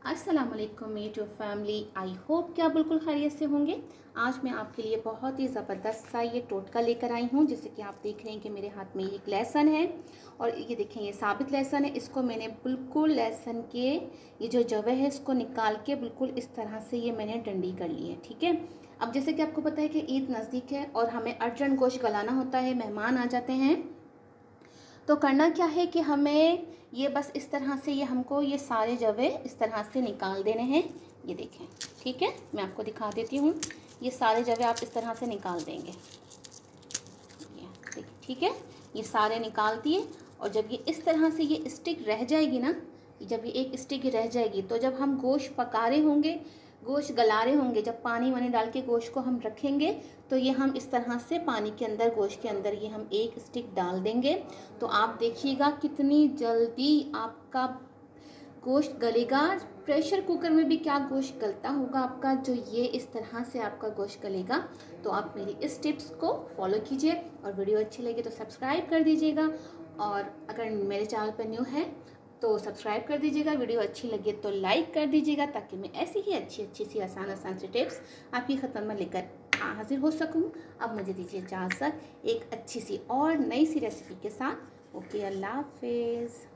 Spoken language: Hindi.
अस्सलाम वालेकुम यूट्यूब फैमिली। आई होप कि आप बिल्कुल खैरियत से होंगे। आज मैं आपके लिए बहुत ही ज़बरदस्त सा ये टोटका लेकर आई हूँ। जैसे कि आप देख रहे हैं कि मेरे हाथ में एक लहसुन है और ये देखें ये साबित लहसुन है। इसको मैंने बिल्कुल लहसुन के ये जो जवे है इसको निकाल के बिल्कुल इस तरह से ये मैंने डंडी कर ली है। ठीक है। अब जैसे कि आपको पता है कि ईद नज़दीक है और हमें अर्जेंट गोश्त गलाना होता है, मेहमान आ जाते हैं। तो करना क्या है कि हमें ये बस इस तरह से हमको ये सारे जवे इस तरह से निकाल देने हैं। ये देखें, ठीक है, मैं आपको दिखा देती हूँ। ये सारे जवे आप इस तरह से निकाल देंगे। ये देखिए, ठीक है, ये सारे निकाल दिए। और जब ये इस तरह से ये स्टिक रह जाएगी ना, जब ये एक स्टिक रह जाएगी तो जब हम गोश्त पका रहे होंगे, गोश्त गला रहे होंगे, जब पानी वानी डाल के गोश्त को हम रखेंगे तो ये हम इस तरह से पानी के अंदर, गोश्त के अंदर ये हम एक स्टिक डाल देंगे। तो आप देखिएगा कितनी जल्दी आपका गोश्त गलेगा। प्रेशर कुकर में भी क्या गोश्त गलता होगा आपका, जो ये इस तरह से आपका गोश्त गलेगा। तो आप मेरी इस टिप्स को फॉलो कीजिए और वीडियो अच्छी लगे तो सब्सक्राइब कर दीजिएगा। और अगर मेरे चैनल पर न्यू है तो सब्सक्राइब कर दीजिएगा। वीडियो अच्छी लगे तो लाइक कर दीजिएगा ताकि मैं ऐसी ही अच्छी सी आसान सी टिप्स आपकी खत्म में लेकर हाजिर हो सकूं। अब मुझे दीजिए इजाज़त एक अच्छी सी और नई सी रेसिपी के साथ। ओके, अल्लाह हाफिज़।